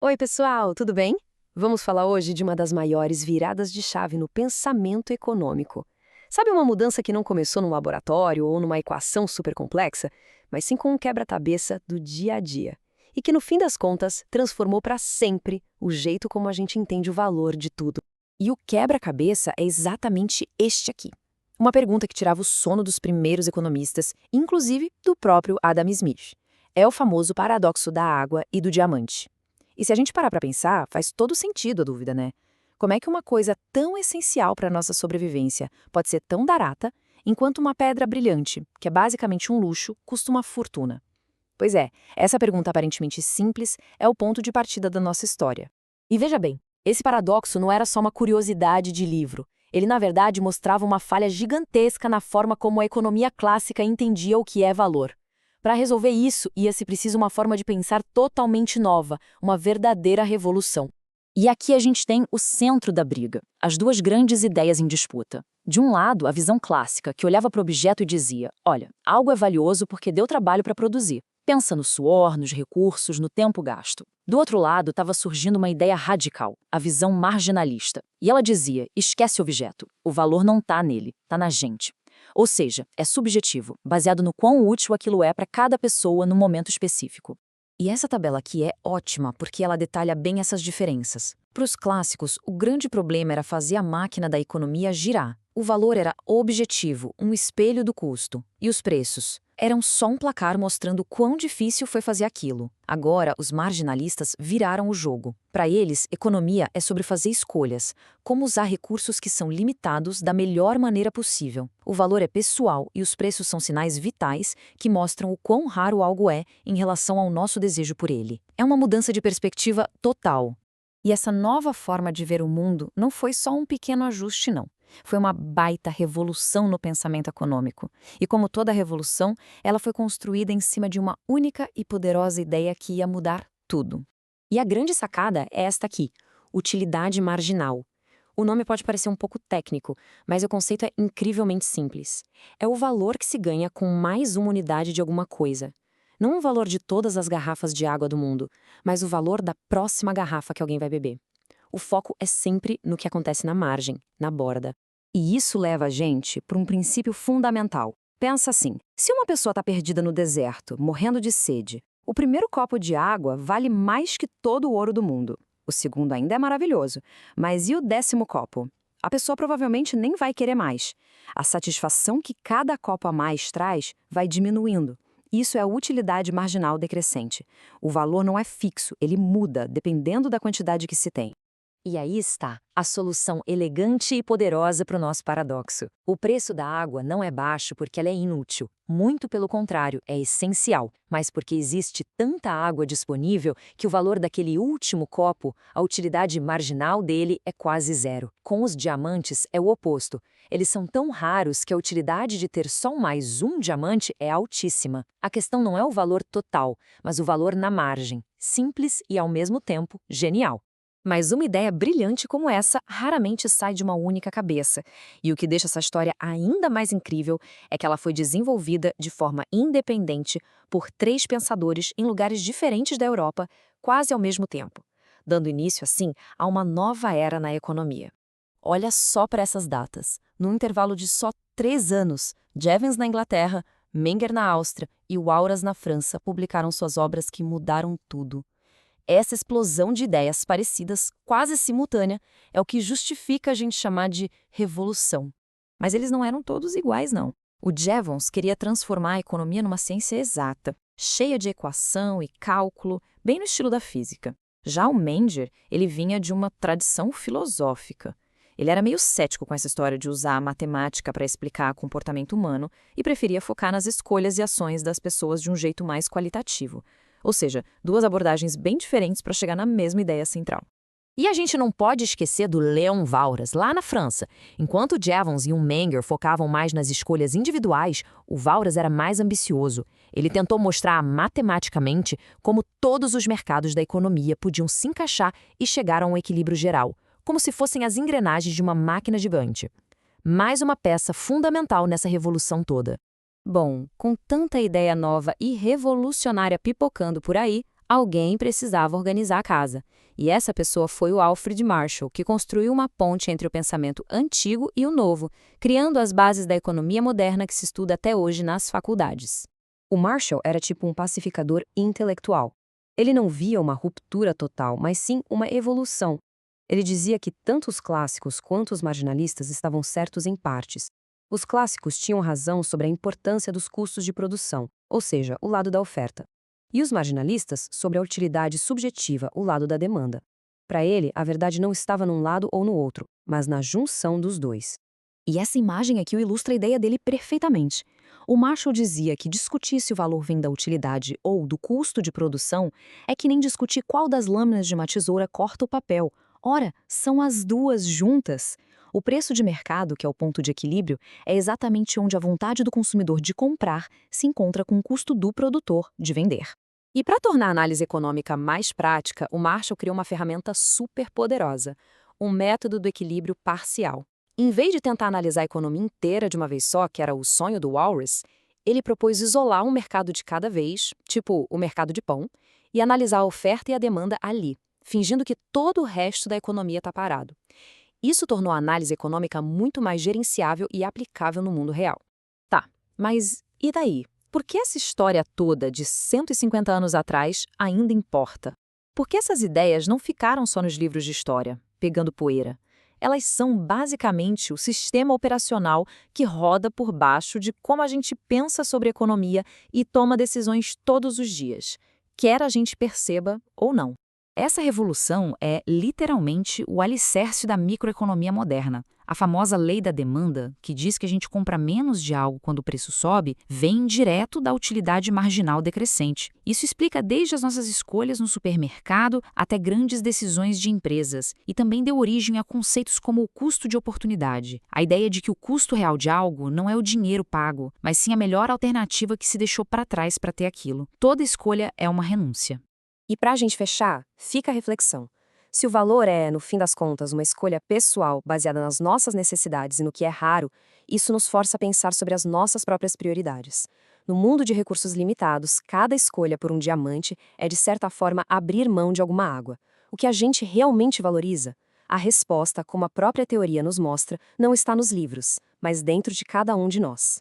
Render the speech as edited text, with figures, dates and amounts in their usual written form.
Oi, pessoal, tudo bem? Vamos falar hoje de uma das maiores viradas de chave no pensamento econômico. Sabe uma mudança que não começou num laboratório ou numa equação super complexa, mas sim com um quebra-cabeça do dia a dia, e que no fim das contas transformou para sempre o jeito como a gente entende o valor de tudo. E o quebra-cabeça é exatamente este aqui. Uma pergunta que tirava o sono dos primeiros economistas, inclusive do próprio Adam Smith. É o famoso paradoxo da água e do diamante. E se a gente parar para pensar, faz todo sentido a dúvida, né? Como é que uma coisa tão essencial para a nossa sobrevivência pode ser tão barata, enquanto uma pedra brilhante, que é basicamente um luxo, custa uma fortuna? Pois é, essa pergunta aparentemente simples é o ponto de partida da nossa história. E veja bem, esse paradoxo não era só uma curiosidade de livro. Ele, na verdade, mostrava uma falha gigantesca na forma como a economia clássica entendia o que é valor. Para resolver isso, ia-se preciso uma forma de pensar totalmente nova, uma verdadeira revolução. E aqui a gente tem o centro da briga, as duas grandes ideias em disputa. De um lado, a visão clássica, que olhava para o objeto e dizia: olha, algo é valioso porque deu trabalho para produzir. Pensa no suor, nos recursos, no tempo gasto. Do outro lado, estava surgindo uma ideia radical, a visão marginalista. E ela dizia: esquece o objeto, o valor não está nele, está na gente. Ou seja, é subjetivo, baseado no quão útil aquilo é para cada pessoa no momento específico. E essa tabela aqui é ótima porque ela detalha bem essas diferenças. Para os clássicos, o grande problema era fazer a máquina da economia girar. O valor era objetivo, um espelho do custo. E os preços? Eram só um placar mostrando quão difícil foi fazer aquilo. Agora, os marginalistas viraram o jogo. Para eles, economia é sobre fazer escolhas, como usar recursos que são limitados da melhor maneira possível. O valor é pessoal e os preços são sinais vitais que mostram o quão raro algo é em relação ao nosso desejo por ele. É uma mudança de perspectiva total. E essa nova forma de ver o mundo não foi só um pequeno ajuste, não. Foi uma baita revolução no pensamento econômico. E como toda revolução, ela foi construída em cima de uma única e poderosa ideia que ia mudar tudo. E a grande sacada é esta aqui: utilidade marginal. O nome pode parecer um pouco técnico, mas o conceito é incrivelmente simples. É o valor que se ganha com mais uma unidade de alguma coisa. Não o valor de todas as garrafas de água do mundo, mas o valor da próxima garrafa que alguém vai beber. O foco é sempre no que acontece na margem, na borda. E isso leva a gente para um princípio fundamental. Pensa assim: se uma pessoa está perdida no deserto, morrendo de sede, o primeiro copo de água vale mais que todo o ouro do mundo. O segundo ainda é maravilhoso, mas e o 10º copo? A pessoa provavelmente nem vai querer mais. A satisfação que cada copo a mais traz vai diminuindo. Isso é a utilidade marginal decrescente. O valor não é fixo, ele muda dependendo da quantidade que se tem. E aí está a solução elegante e poderosa para o nosso paradoxo. O preço da água não é baixo porque ela é inútil. Muito pelo contrário, é essencial. Mas porque existe tanta água disponível que o valor daquele último copo, a utilidade marginal dele é quase zero. Com os diamantes é o oposto. Eles são tão raros que a utilidade de ter só mais um diamante é altíssima. A questão não é o valor total, mas o valor na margem. Simples e, ao mesmo tempo, genial. Mas uma ideia brilhante como essa raramente sai de uma única cabeça. E o que deixa essa história ainda mais incrível é que ela foi desenvolvida de forma independente por 3 pensadores em lugares diferentes da Europa, quase ao mesmo tempo, dando início, assim, a uma nova era na economia. Olha só para essas datas. Num intervalo de só 3 anos, Jevons na Inglaterra, Menger na Áustria e Walras na França publicaram suas obras que mudaram tudo. Essa explosão de ideias parecidas, quase simultânea, é o que justifica a gente chamar de revolução. Mas eles não eram todos iguais, não. O Jevons queria transformar a economia numa ciência exata, cheia de equação e cálculo, bem no estilo da física. Já o Menger, ele vinha de uma tradição filosófica. Ele era meio cético com essa história de usar a matemática para explicar o comportamento humano e preferia focar nas escolhas e ações das pessoas de um jeito mais qualitativo. Ou seja, 2 abordagens bem diferentes para chegar na mesma ideia central. E a gente não pode esquecer do Léon Walras, lá na França. Enquanto o Jevons e o Menger focavam mais nas escolhas individuais, o Walras era mais ambicioso. Ele tentou mostrar matematicamente como todos os mercados da economia podiam se encaixar e chegar a um equilíbrio geral, como se fossem as engrenagens de uma máquina gigante. Mais uma peça fundamental nessa revolução toda. Bom, com tanta ideia nova e revolucionária pipocando por aí, Alguém precisava organizar a casa. E essa pessoa foi o Alfred Marshall, que construiu uma ponte entre o pensamento antigo e o novo, criando as bases da economia moderna que se estuda até hoje nas faculdades. O Marshall era tipo um pacificador intelectual. Ele não via uma ruptura total, mas sim uma evolução. Ele dizia que tanto os clássicos quanto os marginalistas estavam certos em partes. Os clássicos tinham razão sobre a importância dos custos de produção, ou seja, o lado da oferta. E os marginalistas sobre a utilidade subjetiva, o lado da demanda. Para ele, a verdade não estava num lado ou no outro, mas na junção dos dois. E essa imagem aqui ilustra a ideia dele perfeitamente. O Marshall dizia que discutir se o valor vem da utilidade ou do custo de produção é que nem discutir qual das lâminas de uma tesoura corta o papel. Ora, são as duas juntas. O preço de mercado, que é o ponto de equilíbrio, é exatamente onde a vontade do consumidor de comprar se encontra com o custo do produtor de vender. E para tornar a análise econômica mais prática, o Marshall criou uma ferramenta super poderosa, um método do equilíbrio parcial. Em vez de tentar analisar a economia inteira de uma vez só, que era o sonho do Walras, ele propôs isolar um mercado de cada vez, tipo o mercado de pão, e analisar a oferta e a demanda ali, fingindo que todo o resto da economia está parado. Isso tornou a análise econômica muito mais gerenciável e aplicável no mundo real. Tá, mas e daí? Por que essa história toda de 150 anos atrás ainda importa? Por que essas ideias não ficaram só nos livros de história, pegando poeira? Elas são basicamente o sistema operacional que roda por baixo de como a gente pensa sobre economia e toma decisões todos os dias, quer a gente perceba ou não. Essa revolução é, literalmente, o alicerce da microeconomia moderna. A famosa lei da demanda, que diz que a gente compra menos de algo quando o preço sobe, vem direto da utilidade marginal decrescente. Isso explica desde as nossas escolhas no supermercado até grandes decisões de empresas, e também deu origem a conceitos como o custo de oportunidade. A ideia de que o custo real de algo não é o dinheiro pago, mas sim a melhor alternativa que se deixou para trás para ter aquilo. Toda escolha é uma renúncia. E para a gente fechar, fica a reflexão. Se o valor é, no fim das contas, uma escolha pessoal baseada nas nossas necessidades e no que é raro, isso nos força a pensar sobre as nossas próprias prioridades. No mundo de recursos limitados, cada escolha por um diamante é, de certa forma, abrir mão de alguma água. O que a gente realmente valoriza? A resposta, como a própria teoria nos mostra, não está nos livros, mas dentro de cada um de nós.